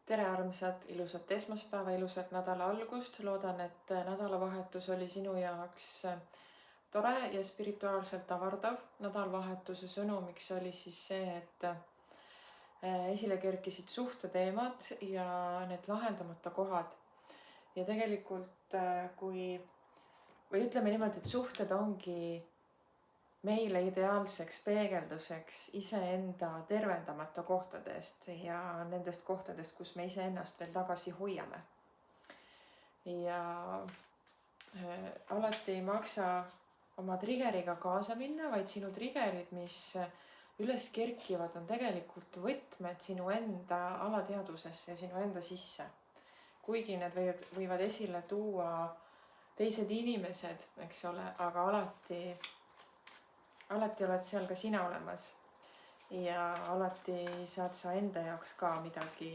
Tere armsad, ilusat esmaspäeva, ilusat nädala algust. Loodan, et nädalavahetus oli sinu jaoks tore ja spirituaalselt avardav. Nädalavahetuse sõnumiks oli siis see, et esile kerkisid suhteteemad ja need lahendamata kohad. Ja tegelikult või ütleme niimoodi, et suhted ongi meile ideaalseks peegelduseks iseenda tervendamata kohtadest ja nendest kohtadest, kus me iseennast veel tagasi hoiame. Ja alati ei maksa oma triggeriga kaasa minna, vaid sinu triggerid, mis üles kerkivad, on tegelikult võtmed sinu enda alateadvusesse ja sinu enda sisse. Kuigi need võivad esile tuua teised inimesed, eks ole, aga alati oled seal ka sina olemas ja alati saad sa enda jaoks ka midagi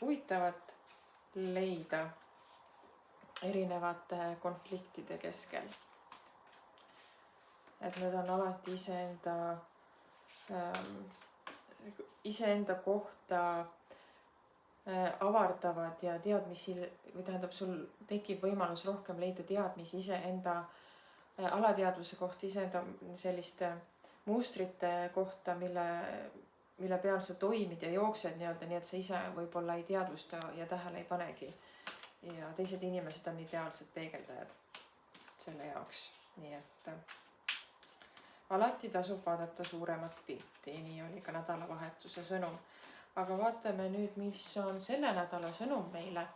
huvitavat leida erinevate konfliktide keskel. Et need on alati iseenda kohta avardavad ja teadmisi, või tähendab, sul tekib võimalus rohkem leida teadmisi iseenda alateadvuse kohta, iseenda selliste mustrite kohta, mille peal sa toimid ja jooksed nii-öelda, nii et sa ise võib-olla ei teadvusta ja tähele ei panegi. Ja teised inimesed on ideaalsed peegeldajad selle jaoks. Nii et alati tasub vaadata suuremat pilti, nii oli ka nädalavahetuse sõnum. Aga vaatame nüüd, mis on selle nädala sõnum meile.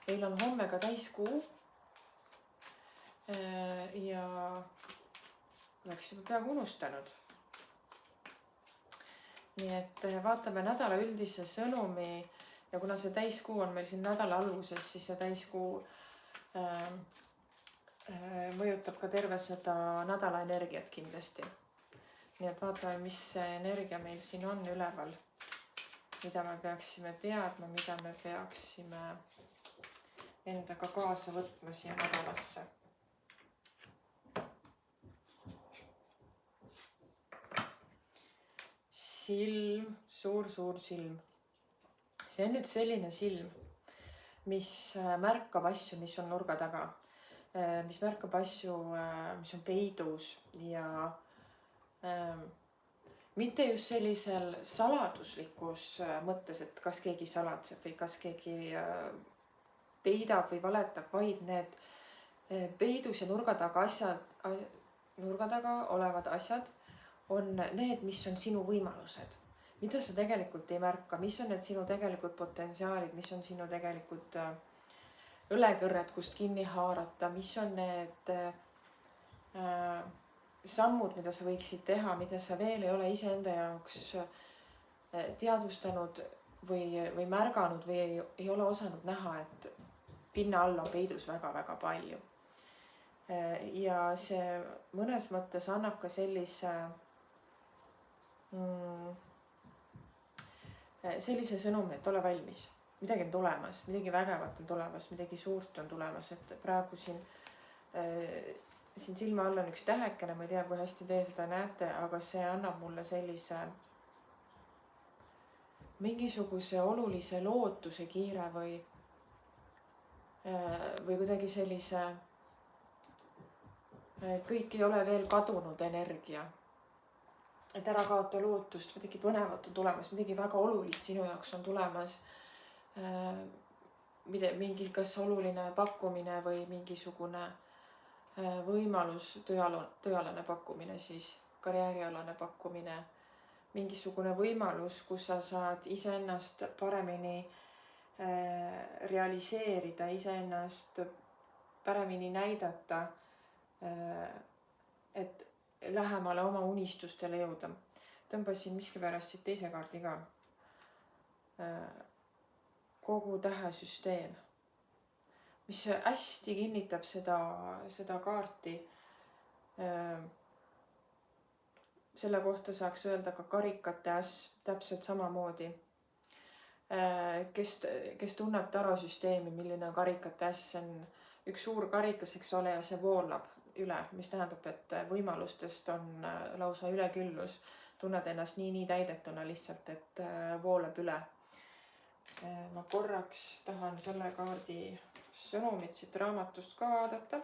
Meil on homme ka täiskuu. Ja oleks juba peaaegu unustanud. Nii et vaatame nädala üldise sõnumi ja kuna see täiskuu on meil siin nädala alguses, siis see täiskuu mõjutab ka terve seda nädala energiat kindlasti. Nii et vaatame, mis see energia meil siin on üleval, mida me peaksime teadma, mida me peaksime endaga kaasa võtma siia nädalasse. Silm, suur silm. See on nüüd selline silm, mis märkab asju, mis on nurga taga, mis märkab asju, mis on peidus ja mitte just sellisel saladuslikus mõttes, et kas keegi salatseb või kas keegi peidab või valetab, vaid need peidus ja nurga taga olevad asjad on need, mis on sinu võimalused, mida sa tegelikult ei märka, mis on need sinu tegelikult potentsiaalid, mis on sinu tegelikult õlekõrred, kust kinni haarata, mis on need sammud, mida sa võiksid teha, mida sa veel ei ole iseenda jaoks teadvustanud või märganud või ei ole osanud näha, et pinna all on peidus väga palju. Ja see mõnes mõttes annab ka sellise sõnumi, et ole valmis. Midagi on tulemas, midagi vägevat on tulemas, midagi suurt on tulemas, et praegu siin silma all on üks tähekene, ma ei tea, kui hästi te seda näete, aga see annab mulle sellise mingisuguse olulise lootuse kiire või kuidagi sellise kõik ei ole veel kadunud energia. Et ära kaota lootust, midagi põnevat on tulemas, midagi väga olulist sinu jaoks on tulemas. Mingi kas oluline pakkumine või mingisugune võimalus, tööalane pakkumine, siis karjäärialane pakkumine, mingisugune võimalus, kus sa saad iseennast paremini realiseerida, iseennast paremini näidata, et lähemale oma unistustele jõuda. Tõmbasin miskipärast siit teise kaardi ka. Kogu tähesüsteem, mis hästi kinnitab seda kaarti. Selle kohta saaks öelda ka karikate äss täpselt samamoodi. Kes tunneb tarosüsteemi, milline on karikate äss, on üks suur karikas, eks ole, ja see voolab üle, mis tähendab, et võimalustest on lausa üleküllus. Tunned ennast nii täidetuna lihtsalt, et voolab üle. Ma korraks tahan selle kaardi sõnumit siit raamatust ka vaadata.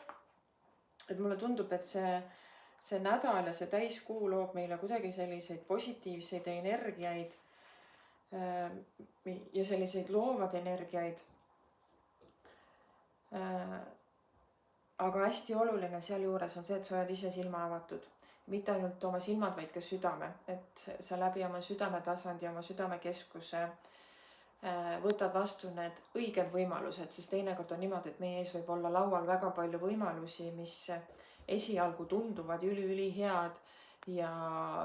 Et mulle tundub, et see nädal ja see täiskuu loob meile kuidagi selliseid positiivseid energiaid ja selliseid loovad energiaid. Aga hästi oluline sealjuures on see, et sa oled ise silma avatud. Mitte ainult oma silmad, vaid ka südame. Et sa läbi oma südametasandi, oma südamekeskuse võtad vastu need õiged võimalused, sest teinekord on niimoodi, et meie ees võib olla laual väga palju võimalusi, mis esialgu tunduvad üli head ja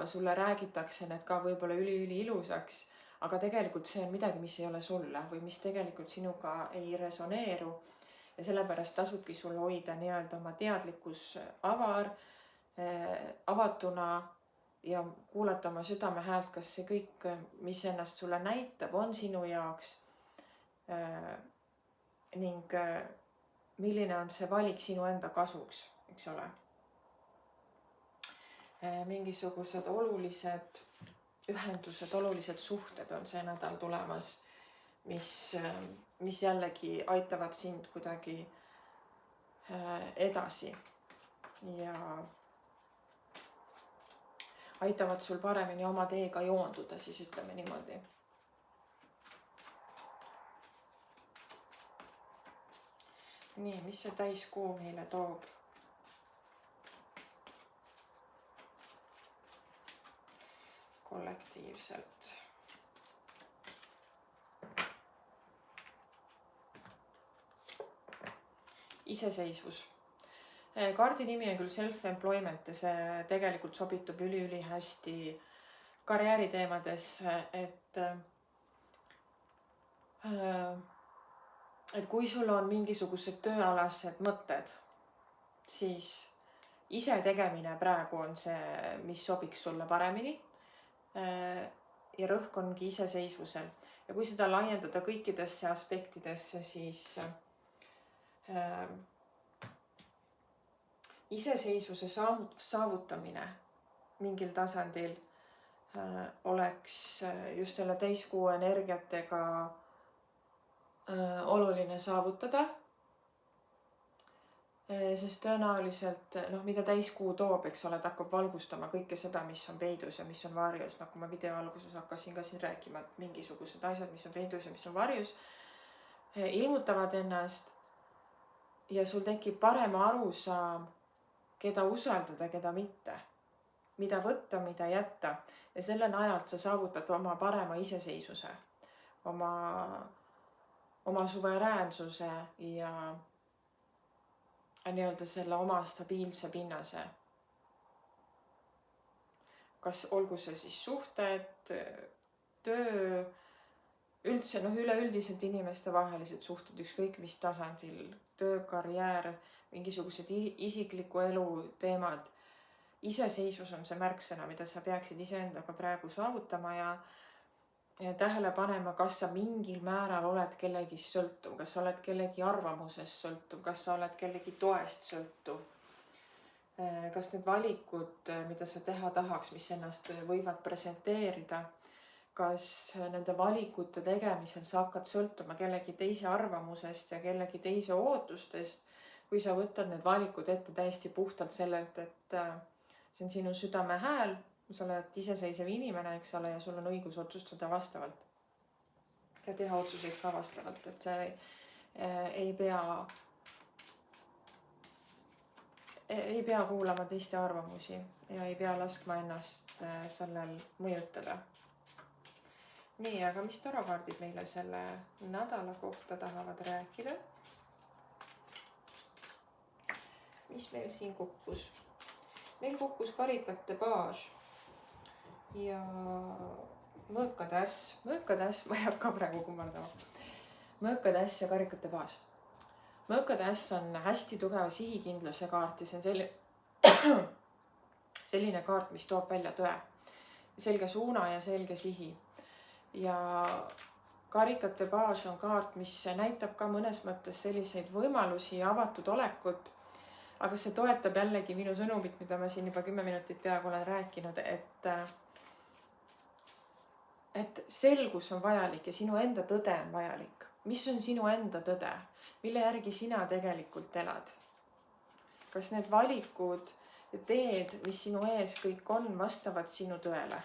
sulle räägitakse need ka võib-olla üli ilusaks, aga tegelikult see on midagi, mis ei ole sulle või mis tegelikult sinuga ei resoneeru. Ja sellepärast tasubki sul hoida nii-öelda oma teadlikkus avatuna ja kuulata oma südame häält, kas see kõik, mis ennast sulle näitab, on sinu jaoks ning milline on see valik sinu enda kasuks, eks ole. Mingisugused olulised ühendused, olulised suhted on see nädal tulemas, mis jällegi aitavad sind kuidagi edasi ja aitavad sul paremini oma teega joonduda, siis ütleme niimoodi. Nii, mis see täiskuu meile toob? Kollektiivselt. Iseseisvus. Kaardi nimi on küll self-employment ja see tegelikult sobitub üli hästi karjääriteemadesse, et kui sul on mingisugused tööalased mõtted, siis ise tegemine praegu on see, mis sobiks sulle paremini ja rõhk ongi iseseisvusel. Ja kui seda laiendada kõikidesse aspektidesse, siis iseseisvuse saavutamine mingil tasandil oleks just selle täiskuu energiatega oluline saavutada. Sest tõenäoliselt, mida täiskuu toob, eks ole, ta hakkab valgustama kõike seda, mis on peidus ja mis on varjus. Nagu ma video alguses hakkasin ka siin rääkima, et mingisugused asjad, mis on peidus ja mis on varjus, ilmutavad ennast ja sul tekib parema arusaam, keda usaldada, keda mitte, mida võtta, mida jätta. Ja selle najalt sa saavutad oma parema iseseisvuse, oma suveräänsuse ja nii-öelda selle oma stabiilse pinnase. Kas olgu see siis suhted, töö, üldse üleüldiselt inimeste vahelised suhted, ükskõik mis tasandil, töö, karjäär, mingisugused isikliku elu teemad. Iseseisvus on see märksõna, mida sa peaksid iseendaga praegu saavutama ja tähele panema, kas sa mingil määral oled kellegist sõltuv, kas sa oled kellegi arvamusest sõltuv, kas sa oled kellegi toest sõltuv. Kas need valikud, mida sa teha tahaks, mis ennast võivad presenteerida, kas nende valikute tegemisel sa hakkad sõltuma kellegi teise arvamusest ja kellegi teise ootustest, kui sa võtad need valikud ette täiesti puhtalt sellelt, et see on sinu südame hääl, sa oled iseseisev inimene, eks ole, ja sul on õigus otsustada vastavalt ja teha otsuseid ka vastavalt, et see ei pea kuulama teiste arvamusi ja ei pea laskma ennast sellel mõjutada. Nii, aga mis tarokaardid meile selle nädala kohta tahavad rääkida? Mis meil siin kukkus? Meil kukkus karikate paas ja mõõkade äss. Mõõkade äss, ma ei hakka praegu kummardama. Mõõkade äss ja karikate paas. Mõõkade äss on hästi tugeva sihikindluse kaart ja see on selline kaart, mis toob välja tõe. Selge suuna ja selge sihi. Ja karikate paas on kaart, mis näitab ka mõnes mõttes selliseid võimalusi ja avatud olekut. Aga see toetab jällegi minu sõnumit, mida ma siin juba 10 minutit peaaegu olen rääkinud, et selgus on vajalik ja sinu enda tõde on vajalik. Mis on sinu enda tõde, mille järgi sina tegelikult elad? Kas need valikud ja teed, mis sinu ees kõik on, vastavad sinu tõele?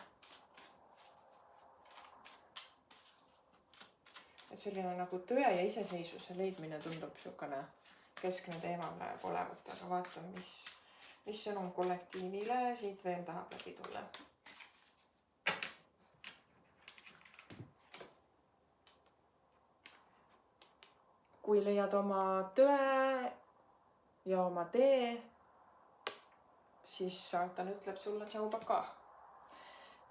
Et selline nagu tõe ja iseseisvuse leidmine tundub niisugune keskne teema praegu olevat, aga vaatame, mis sõnum kollektiivile siit veel tahab läbi tulla. Kui leiad oma tõe ja oma tee, siis saatan ütleb sulle tšau baka.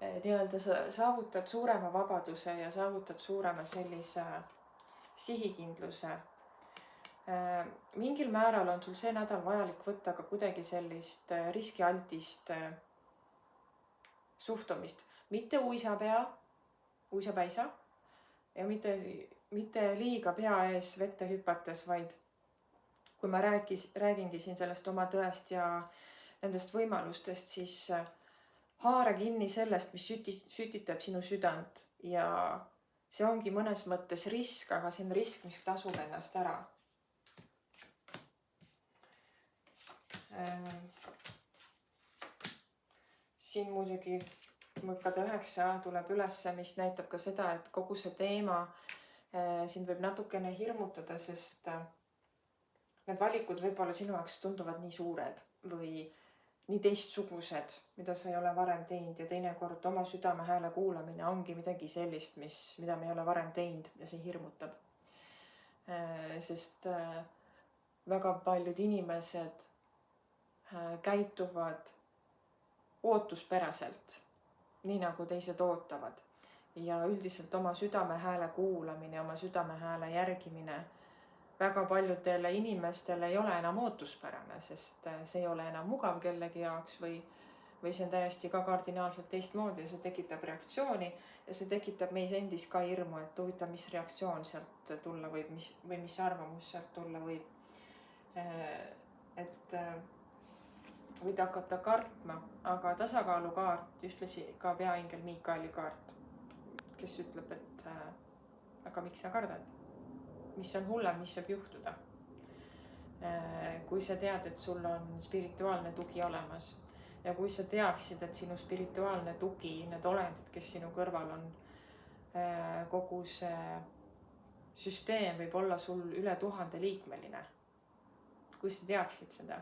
Nii-öelda sa saavutad suurema vabaduse ja saavutad suurema sellise sihikindluse. Mingil määral on sul see nädal vajalik võtta ka kuidagi sellist riskialtist suhtumist. Mitte uisapäisa ja mitte liiga pea ees vette hüpates, vaid kui ma räägingi siin sellest oma tõest ja nendest võimalustest, siis haara kinni sellest, mis sütitab sinu südant ja see ongi mõnes mõttes risk, aga see on risk, mis tasub ennast ära. Siin muidugi mõkkade 9 tuleb ülesse, mis näitab ka seda, et kogu see teema sind võib natukene hirmutada, sest need valikud võib-olla sinu jaoks tunduvad nii suured või nii teistsugused, mida sa ei ole varem teinud ja teinekord oma südame hääle kuulamine ongi midagi sellist, mida me ei ole varem teinud ja see hirmutab. Sest väga paljud inimesed käituvad ootuspäraselt, nii nagu teised ootavad. Ja üldiselt oma südame hääle kuulamine, oma südame hääle järgimine väga paljudele inimestele ei ole enam ootuspärane, sest see ei ole enam mugav kellegi jaoks või see on täiesti ka kardinaalselt teistmoodi ja see tekitab reaktsiooni ja see tekitab meis endis ka hirmu, et huvitav, mis reaktsioon sealt tulla võib või mis arvamus sealt tulla võib. Et võid hakata kartma, aga tasakaalukaart, ühtlasi ka peaingel Miikaeli kaart, kes ütleb, et aga miks sa kardad? Mis on hullem, mis saab juhtuda? Kui sa tead, et sul on spirituaalne tugi olemas ja kui sa teaksid, et sinu spirituaalne tugi, need olendid, kes sinu kõrval on, kogu see süsteem võib olla sul üle 1000 liikmeline. Kui sa teaksid seda,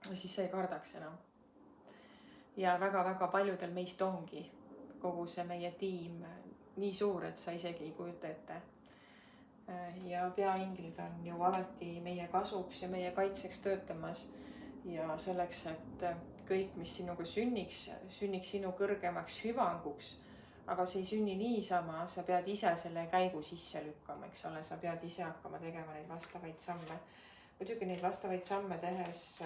siis sa ei kardaks enam. Ja väga-väga paljudel meist ongi kogu see meie tiim nii suur, et sa isegi ei kujuta ette. Ja peainglid on ju alati meie kasuks ja meie kaitseks töötamas ja selleks, et kõik, mis sinuga sünniks sinu kõrgemaks hüvanguks, aga see ei sünni niisama, sa pead ise selle käigu sisse lükkama, eks ole, sa pead ise hakkama tegema neid vastavaid samme. Muidugi neid vastavaid samme tehes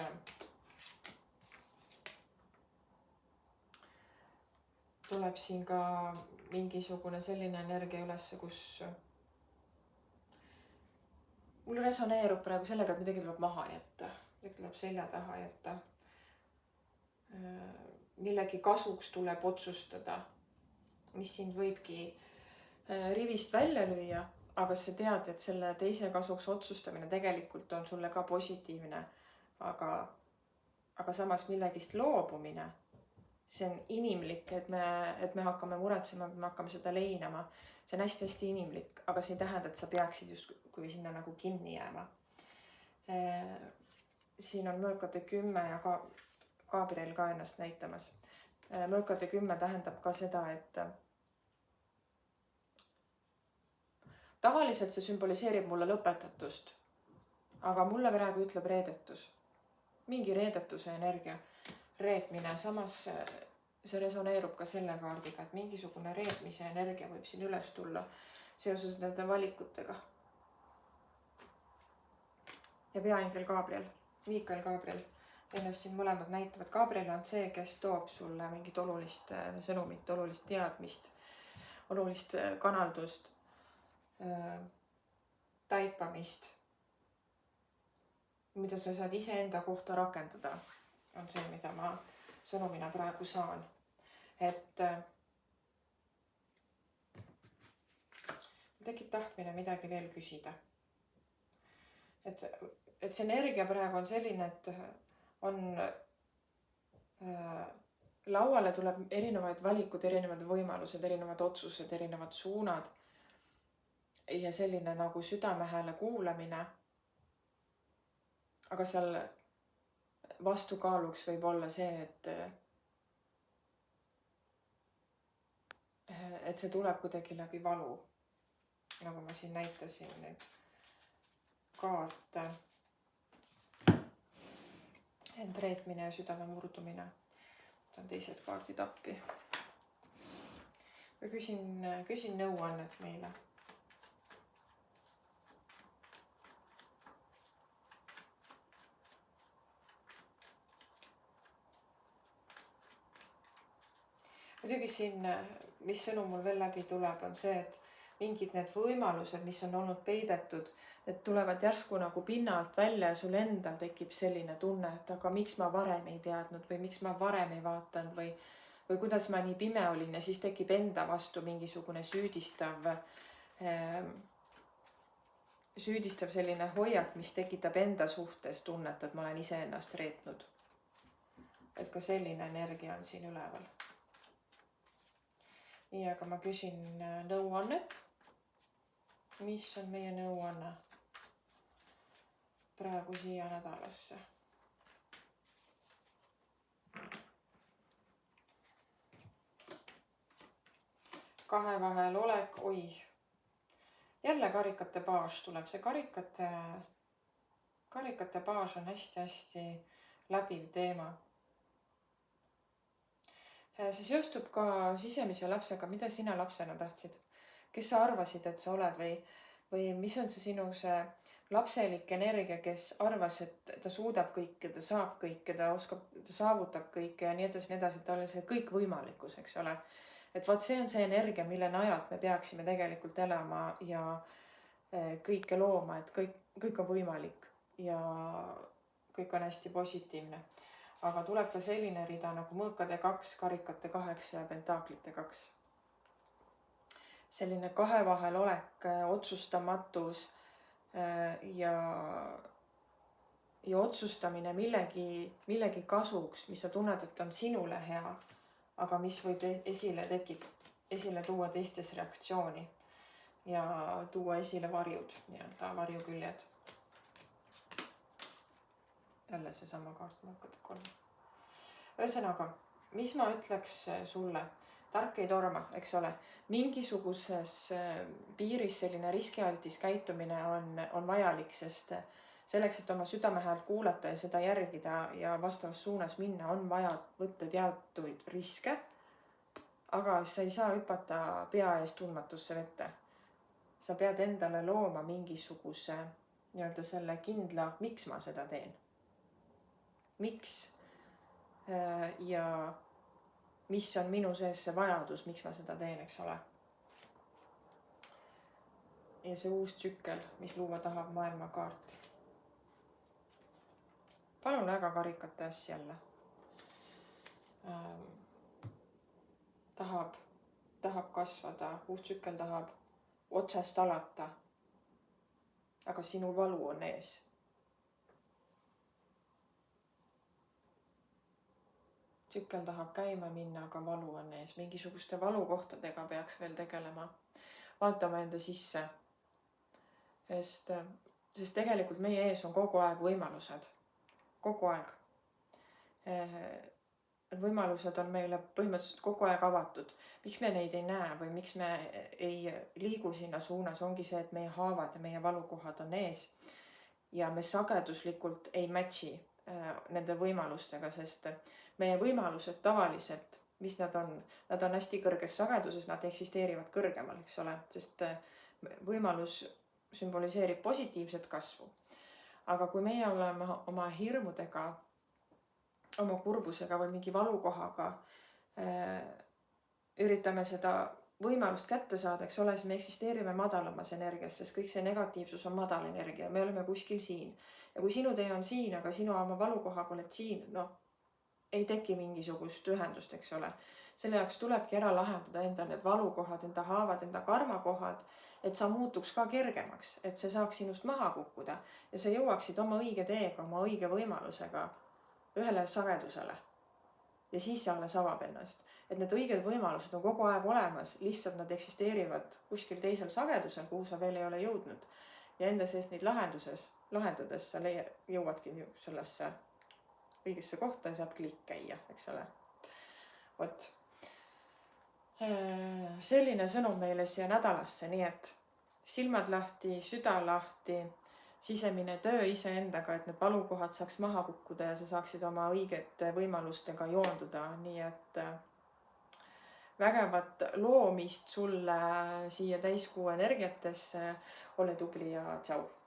tuleb siin ka mingisugune selline energia ülesse, kus mul resoneerub praegu sellega, et midagi tuleb maha jätta, midagi tuleb selja taha jätta. Millegi kasuks tuleb otsustada, mis sind võibki rivist välja lüüa, aga sa tead, et selle teise kasuks otsustamine tegelikult on sulle ka positiivne, aga samas millegist loobumine, see on inimlik, et me hakkame muretsema, me hakkame seda leinama. See on hästi-hästi inimlik, aga see ei tähenda, et sa peaksid just kui sinna nagu kinni jääma. Siin on mõõkade 10 ja Gabriel ka ennast näitamas. Mõõkade 10 tähendab ka seda, et tavaliselt see sümboliseerib mulle lõpetatust, aga mulle praegu ütleb reedetus. Mingi reedetuse energia, reetmine, samas see resoneerub ka selle kaardiga, et mingisugune reetmise energia võib siin üles tulla seoses nende valikutega. Ja peaingel Gabriel, Miikael Gabriel, ennast siin mõlemad näitavad. Gabriel on see, kes toob sulle mingit olulist sõnumit, olulist teadmist, olulist kanaldust, taipamist, mida sa saad iseenda kohta rakendada, on see, mida ma sõnumina praegu saan. Et tekib tahtmine midagi veel küsida. Et see energia praegu on selline, et on lauale tuleb erinevaid valikud, erinevad võimalused, erinevad otsused, erinevad suunad. Ja selline nagu südamehääle kuulamine. Aga seal vastukaaluks võib olla see, et see tuleb kuidagi läbi valu. Nagu ma siin näitasin neid kaarte. Endreetmine ja südame murdumine. Võtan teised kaardid appi. Või küsin nõuannet meile. Muidugi siin, mis sõnum mul veel läbi tuleb, on see, et mingid need võimalused, mis on olnud peidetud, et tulevad järsku nagu pinna alt välja ja sul endal tekib selline tunne, et aga miks ma varem ei teadnud või miks ma varem ei vaatanud või kuidas ma nii pime olin, ja siis tekib enda vastu mingisugune süüdistav selline hoiak, mis tekitab enda suhtes tunnet, et ma olen iseennast reetnud. Et ka selline energia on siin üleval. Nii, aga ma küsin nõuannet. Mis on meie nõuanne praegu siia nädalasse? Kahe vahel olek, oi. Jälle karikate baas tuleb. See karikate baas on hästi läbiv teema. See seostub ka sisemise lapsega. Mida sina lapsena tahtsid? Kes sa arvasid, et sa oled või mis on see sinu see lapselik energia, kes arvas, et ta suudab kõike, ta saab kõike, ta saavutab kõike ja nii edasi, ta oli see kõik võimalikkus, eks ole. Et vaat see on see energia, mille najalt me peaksime tegelikult elama ja kõike looma, et kõik on võimalik ja kõik on hästi positiivne. Aga tuleb ka selline rida nagu mõõkade 2, karikate 8 ja pentaaklite 2. Selline kahe vahel olek, otsustamatus ja otsustamine millegi kasuks, mis sa tunned, et on sinule hea, aga mis võib esile tuua teistes reaktsiooni ja tuua esile varjud, nii-öelda varjuküljed. Jälle seesama kaart mõõkade 3. Ühesõnaga, mis ma ütleks sulle? Tark ei torma, eks ole. Mingisuguses piiris selline riskialtis käitumine on vajalik, sest selleks, et oma südamehäält kuulata ja seda järgida ja vastavas suunas minna, on vaja võtta teatuid riske. Aga sa ei saa hüpata pea ees tundmatusse vette. Sa pead endale looma mingisuguse nii-öelda selle kindla, miks ma seda teen. Miks ja mis on minu sees see vajadus, miks ma seda teen, eks ole. Ja see uus tsükkel, mis luua tahab maailmakaarti. Palun väga karikate asja jälle. Tahab kasvada, uus tsükkel tahab otsast alata. Aga sinu valu on ees. Tsükkel tahab käima minna, aga valu on ees. Mingisuguste valukohtadega peaks veel tegelema. Vaatama enda sisse. Sest tegelikult meie ees on kogu aeg võimalused. Kogu aeg. Võimalused on meile põhimõtteliselt kogu aeg avatud. Miks me neid ei näe või miks me ei liigu sinna suunas, ongi see, et meie haavad ja meie valukohad on ees. Ja me sageduslikult ei matchi nende võimalustega, sest meie võimalused tavaliselt, mis nad on hästi kõrges sageduses, nad eksisteerivad kõrgemal, eks ole, sest võimalus sümboliseerib positiivset kasvu. Aga kui meie oleme oma hirmudega, oma kurbusega või mingi valukohaga üritame seda võimalust kätte saada, eks ole, siis me eksisteerime madalamas energias, sest kõik see negatiivsus on madal energia, me oleme kuskil siin. Ja kui sinu tee on siin, aga sinu oma valukohaga oled siin, ei teki mingisugust ühendust, eks ole. Selle jaoks tulebki ära lahendada enda need valukohad, enda haavad, enda karmakohad et sa muutuks ka kergemaks, et see saaks sinust maha kukkuda ja sa jõuaksid oma õige teega, oma õige võimalusega ühele sagedusele. Ja siis see alles avab ennast. Et need õiged võimalused on kogu aeg olemas, lihtsalt nad eksisteerivad kuskil teisel sagedusel, kuhu sa veel ei ole jõudnud. Ja enda sees neid lahendades sa jõuadki sellesse õigesse kohta ja saab klikk käia, eks ole. Vot. Selline sõnum meile siia nädalasse, nii et silmad lahti, süda lahti, sisemine töö iseendaga, et need valukohad saaks maha kukkuda ja sa saaksid oma õigete võimalustega joonduda, nii et vägevat loomist sulle siia täiskuu energiatesse, ole tubli ja tšau!